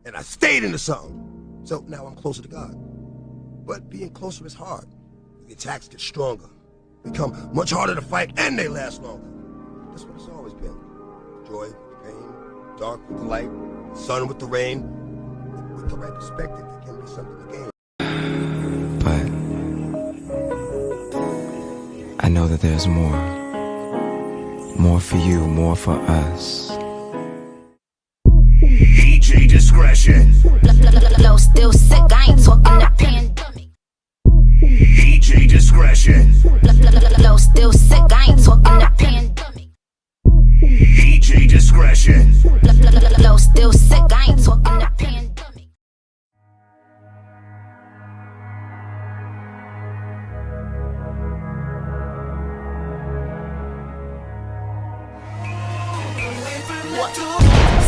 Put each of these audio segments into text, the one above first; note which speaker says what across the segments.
Speaker 1: And I stayed into something. So now I'm closer to God. But being closer is hard. The attacks get stronger, become much harder to fight, and they last longer. That's what it's always been. Joy with the pain, dark with the light, sun with the rain. With the right perspective, there can be something to gain.
Speaker 2: But I know that there's more. More for you, more for us.
Speaker 3: DJ discretion.
Speaker 4: Flow still sick, I ain't talking the pandemic.
Speaker 3: DJ discretion.
Speaker 4: Flow still sick, I ain't talking the pandemic.
Speaker 3: DJ discretion.
Speaker 4: Flow still sick, I ain't talking the pandemic.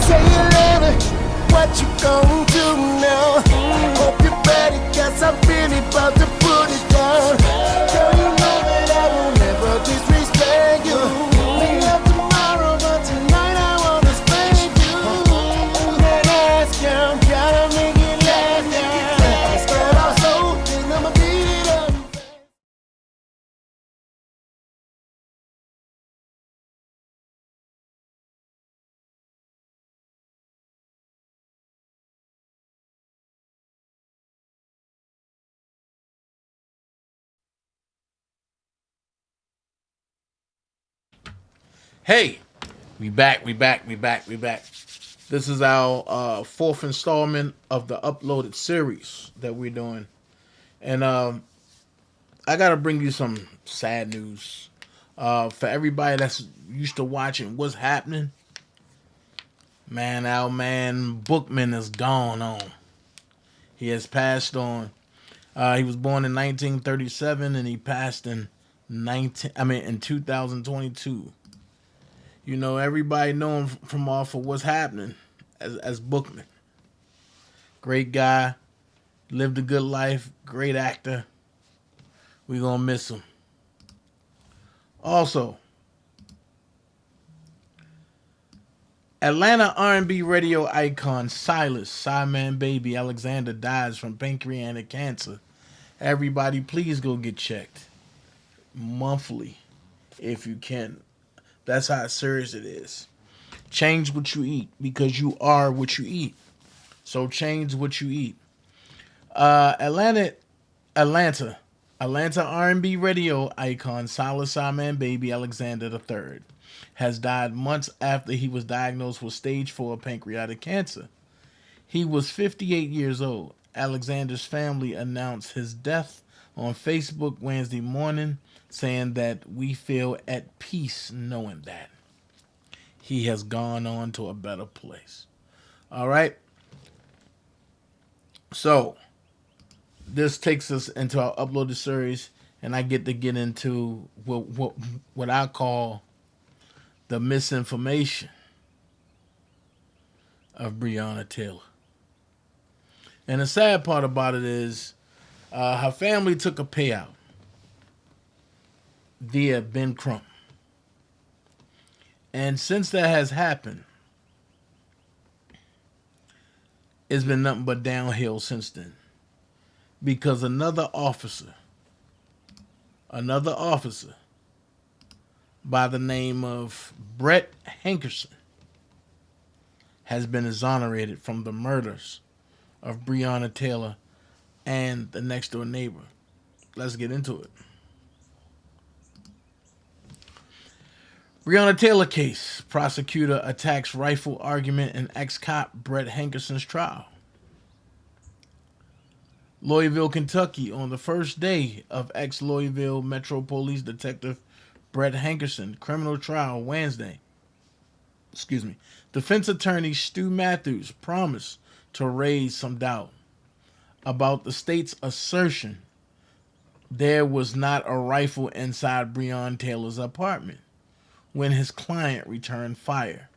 Speaker 5: Say you love it, what you gon' do now? Hope you're ready, cause I'm really about to put it down. Girl, you know that I will never disrespect you. We love tomorrow, but tonight I wanna spank you. That ass count, gotta make it last down. Start off slow, then I'ma beat it up.
Speaker 6: Hey, we back. This is our fourth installment of the uploaded series that we're doing. And I got to bring you some sad news. For everybody that's used to watching what's happening, man, our man Bookman is gone on. He has passed on. He was born in 1937 and he passed in 2022. You know, everybody know him from off of what's happening as Bookman. Great guy, lived a good life, great actor. We gonna miss him. Also, Atlanta R&B radio icon Silas Sideman Baby Alexander dies from pancreatic cancer. Everybody, please go get checked monthly if you can. That's how serious it is. Change what you eat because you are what you eat. So change what you eat. Atlanta R&B radio icon Silas Sideman Baby Alexander III has died months after he was diagnosed with stage 4 pancreatic cancer. He was 58 years old. Alexander's family announced his death on Facebook Wednesday morning, saying that we feel at peace knowing that he has gone on to a better place. All right. So this takes us into our uploaded series, and I get to get into what I call the misinformation of Breonna Taylor. And the sad part about it is her family took a payout via Ben Crump. And since that has happened, it's been nothing but downhill since then. Because another officer by the name of Brett Hankersin has been exonerated from the murders of Breonna Taylor and the next door neighbor. Let's get into it. Breonna Taylor case. Prosecutor attacks rifle argument in ex-cop Brett Hankersin's trial. Louisville, Kentucky, on the first day of ex-Louisville Metro Police Detective Brett Hankersin criminal trial Wednesday. Defense attorney Stu Matthews promised to raise some doubt about the state's assertion there was not a rifle inside Breonna Taylor's apartment when his client returned fire.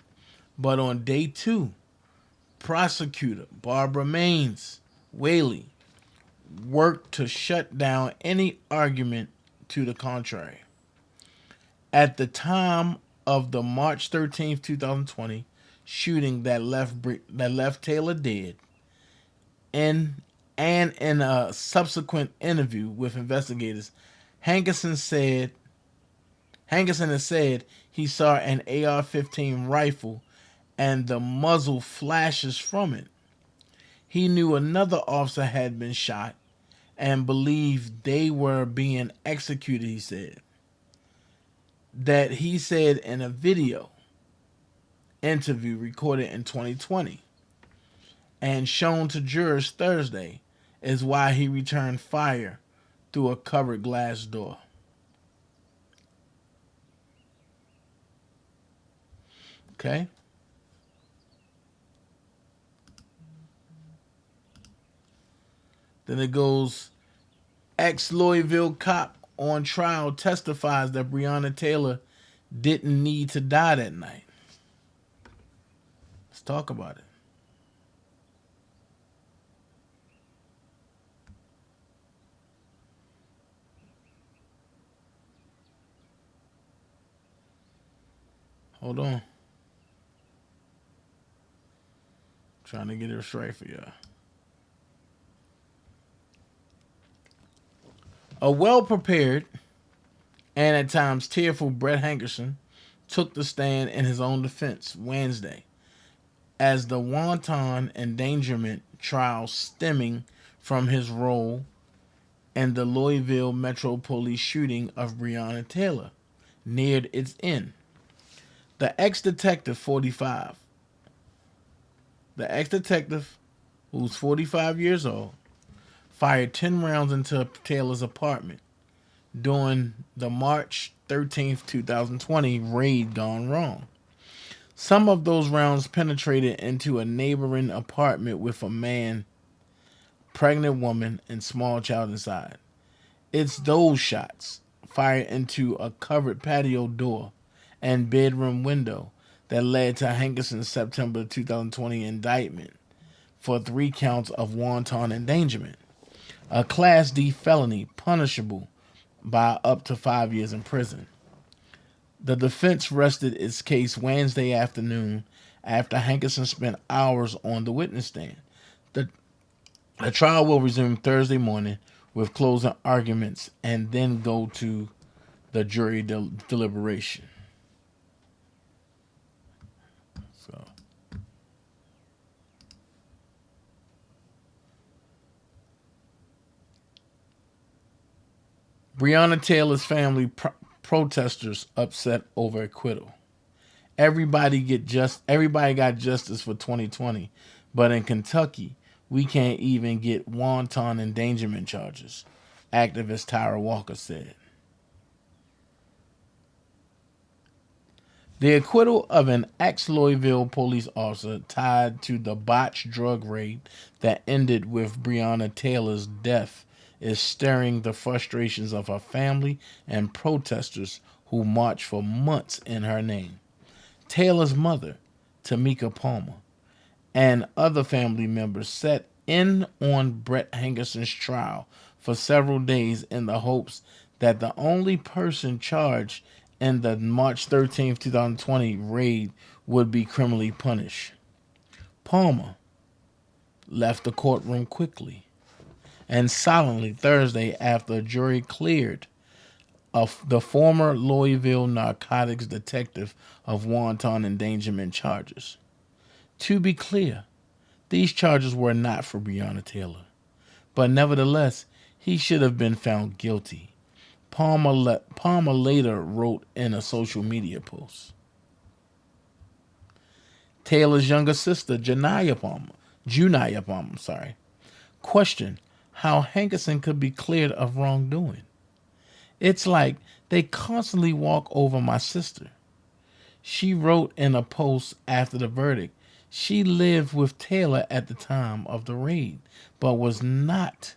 Speaker 6: But on day 2, prosecutor Barbara Maines Whaley worked to shut down any argument to the contrary. At the time of the March 13th, 2020 shooting that left Taylor dead, and in a subsequent interview with investigators, Hankersin has said he saw an AR-15 rifle and the muzzle flashes from it. He knew another officer had been shot and believed they were being executed, he said. That he said in a video interview recorded in 2020 and shown to jurors Thursday is why he returned fire through a covered glass door. Okay? Then it goes, ex-Louisville cop on trial testifies that Breonna Taylor didn't need to die that night. Let's talk about it. Hold on. Trying to get it straight for y'all. A well-prepared and at times tearful Brett Hankersin took the stand in his own defense Wednesday as the wanton endangerment trial stemming from his role in the Louisville Metro Police shooting of Breonna Taylor neared its end. The ex-detective, who's 45 years old, fired 10 rounds into Taylor's apartment during the March 13th, 2020 raid gone wrong. Some of those rounds penetrated into a neighboring apartment with a man, pregnant woman, and small child inside. It's those shots fired into a covered patio door and bedroom window that led to Hankersin's September 2020 indictment for 3 counts of wanton endangerment, a Class D felony punishable by up to 5 years in prison. The defense rested its case Wednesday afternoon after Hankersin spent hours on the witness stand. The trial will resume Thursday morning with closing arguments and then go to the jury deliberation. So, Breonna Taylor's family protesters upset over acquittal. Everybody got justice for 2020, but in Kentucky, we can't even get wanton endangerment charges, activist Tyra Walker said. The acquittal of an ex-Louisville police officer tied to the botched drug raid that ended with Breonna Taylor's death is stirring the frustrations of her family and protesters who marched for months in her name. Taylor's mother, Tamika Palmer, and other family members sat in on Brett Hankersin's trial for several days in the hopes that the only person charged in the March 13, 2020 raid would be criminally punished. Palmer left the courtroom quickly and silently Thursday after a jury cleared the former Louisville narcotics detective of wanton endangerment charges. To be clear, these charges were not for Breonna Taylor, but nevertheless, he should have been found guilty. Palmer later wrote in a social media post. Taylor's younger sister, Juniah Palmer, questioned how Hankersin could be cleared of wrongdoing. It's like they constantly walk over my sister. She wrote in a post after the verdict. She lived with Taylor at the time of the raid, but was out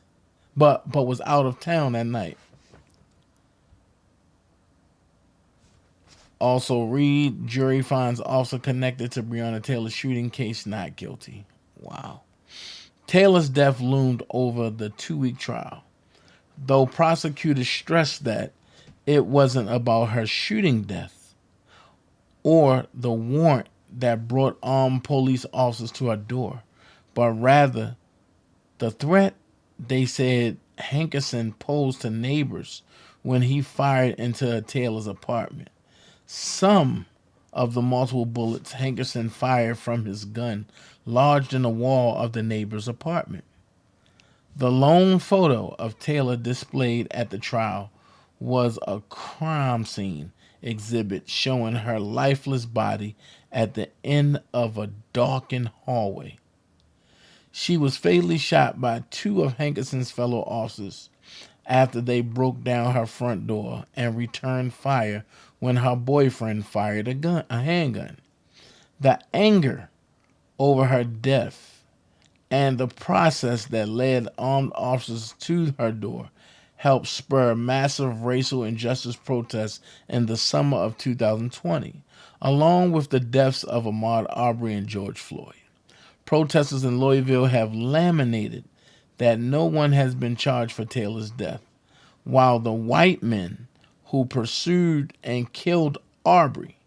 Speaker 6: of town that night. Also, read, jury finds officer connected to Breonna Taylor's shooting case not guilty. Wow. Taylor's death loomed over the 2-week trial, though prosecutors stressed that it wasn't about her shooting death or the warrant that brought armed police officers to her door, but rather the threat they said Hankersin posed to neighbors when he fired into Taylor's apartment. Some of the multiple bullets Hankersin fired from his gun lodged in the wall of the neighbor's apartment. The lone photo of Taylor displayed at the trial was a crime scene exhibit showing her lifeless body at the end of a darkened hallway. She was fatally shot by 2 of Hankerson's fellow officers after they broke down her front door and returned fire when her boyfriend fired a handgun. The anger over her death and the process that led armed officers to her door helped spur massive racial injustice protests in the summer of 2020, along with the deaths of Ahmaud Arbery and George Floyd. Protesters in Louisville have lamented that no one has been charged for Taylor's death, while the white men who pursued and killed Arbery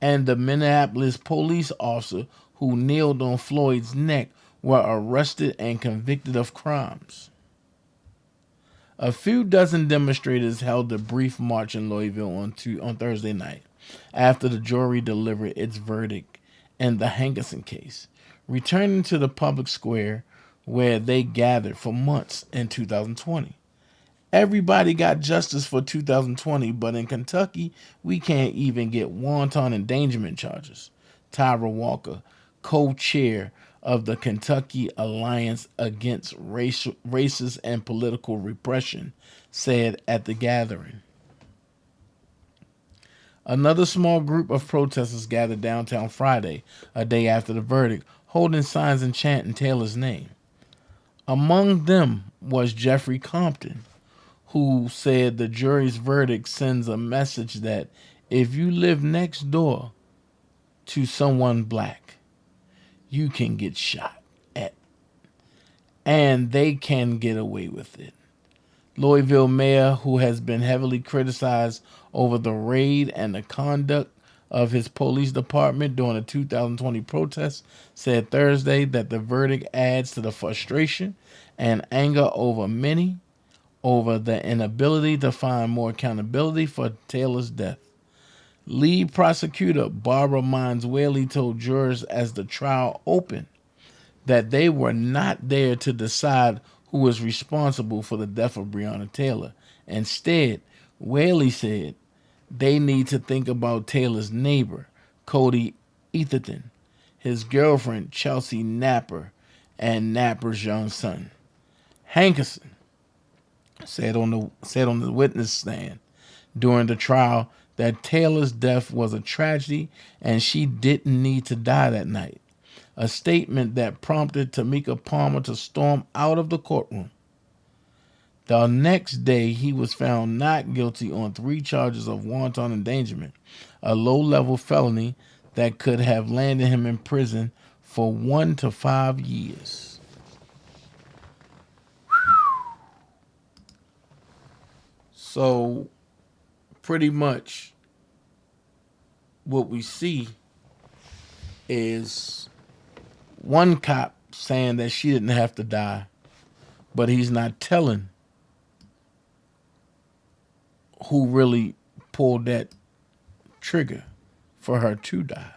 Speaker 6: and the Minneapolis police officer who kneeled on Floyd's neck were arrested and convicted of crimes. A few dozen demonstrators held a brief march in Louisville on Thursday night after the jury delivered its verdict in the Hankersin case, returning to the public square where they gathered for months in 2020. Everybody got justice for 2020, but in Kentucky, we can't even get wanton endangerment charges. Tyra Walker, co-chair of the Kentucky Alliance Against Racist and Political Repression, said at the gathering. Another small group of protesters gathered downtown Friday, a day after the verdict, holding signs and chanting Taylor's name. Among them was Jeffrey Compton, who said the jury's verdict sends a message that if you live next door to someone black, you can get shot at, and they can get away with it. Louisville mayor, who has been heavily criticized over the raid and the conduct of his police department during the 2020 protests, said Thursday that the verdict adds to the frustration and anger over the inability to find more accountability for Taylor's death. Lead prosecutor Barbara Mines Whaley told jurors as the trial opened that they were not there to decide who was responsible for the death of Breonna Taylor. Instead, Whaley said they need to think about Taylor's neighbor, Cody Etherton, his girlfriend, Chelsea Napper, and Napper's young son. Hankersin said on the witness stand during the trial that Taylor's death was a tragedy and she didn't need to die that night, a statement that prompted Tamika Palmer to storm out of the courtroom. The next day, he was found not guilty on 3 charges of wanton endangerment, a low-level felony that could have landed him in prison for 1 to 5 years. So, pretty much, what we see is one cop saying that she didn't have to die, but he's not telling who really pulled that trigger for her to die.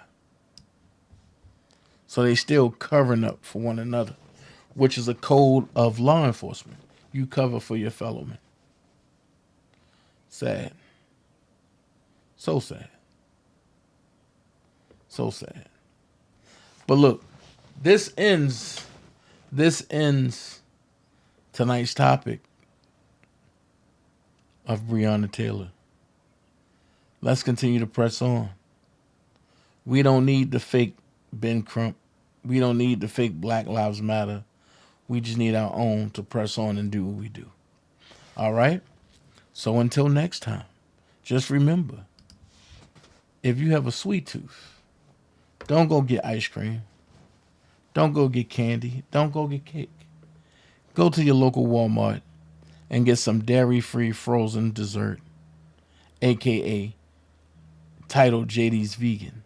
Speaker 6: So they still covering up for one another, which is a code of law enforcement. You cover for your fellow man. Sad. So sad. So sad. But look, this ends tonight's topic of Breonna Taylor. Let's continue to press on. We don't need the fake Ben Crump. We don't need the fake Black Lives Matter. We just need our own to press on and do what we do. All right? So until next time, just remember, if you have a sweet tooth, don't go get ice cream. Don't go get candy. Don't go get cake. Go to your local Walmart and get some dairy-free frozen dessert, aka titled JD's Vegan.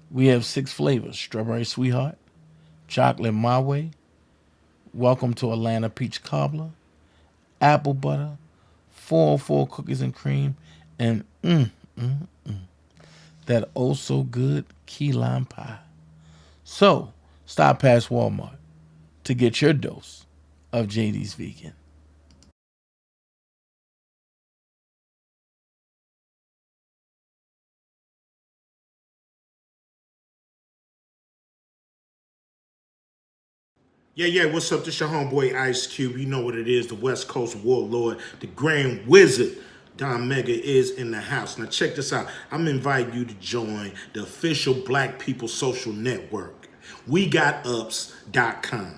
Speaker 6: We have 6 flavors: strawberry sweetheart, chocolate my way, welcome to Atlanta peach cobbler, apple butter, 404 cookies and cream, and that oh so good key lime pie. So stop past Walmart to get your dose of JD's Vegan.
Speaker 7: Yeah, what's up? This your homeboy Ice Cube. You know what it is, the West Coast Warlord, the Grand Wizard. Don Mega is in the house. Now check this out. I'm inviting you to join the official Black People Social Network. WeGotUps.com.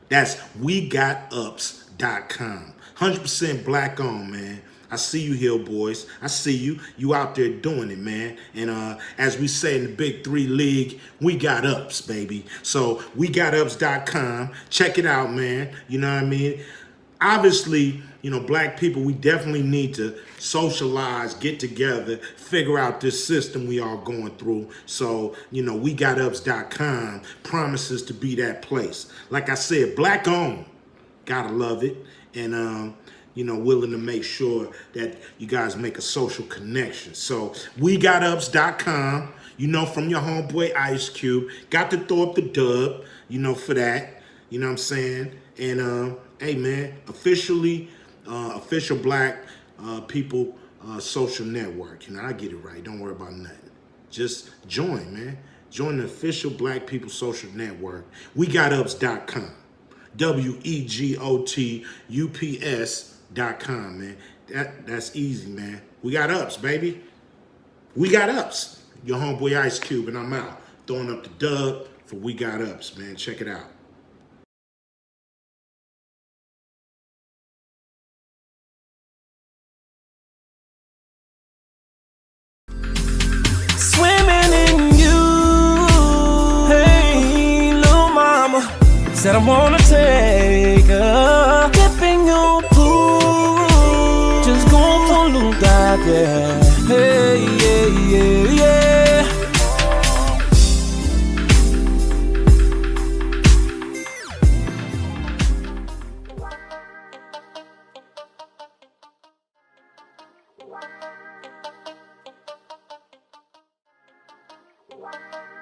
Speaker 7: That's WeGotUps.com. 100% black owned, man. I see you, Hill Boys. I see you. You out there doing it, man. And as we say in the Big 3 League, we got ups, baby. So WeGotUps.com. Check it out, man. You know what I mean? Obviously, you know, black people, we definitely need to socialize, get together, figure out this system we all going through. So, you know, WeGotUps.com promises to be that place. Like I said, black owned. Gotta love it. And, you know, willing to make sure that you guys make a social connection. So WeGotUps.com, you know, from your homeboy Ice Cube. Got to throw up the dub, you know, for that. You know what I'm saying? And hey man, official Black People Social Network. You know, I get it right. Don't worry about nothing. Just join, man. Join the official Black People Social Network. WeGotUps.com. WeGotUps.com, man. That's easy, man. We got ups, baby. We got ups. Your homeboy Ice Cube, and I'm out. Throwing up the dub for We Got Ups, man. Check it out.
Speaker 5: Swimming in you. Hey, little mama said I wanna take her dipping your pool. Just go for a little dive, yeah. Hey, yeah, yeah, yeah.
Speaker 8: Wow.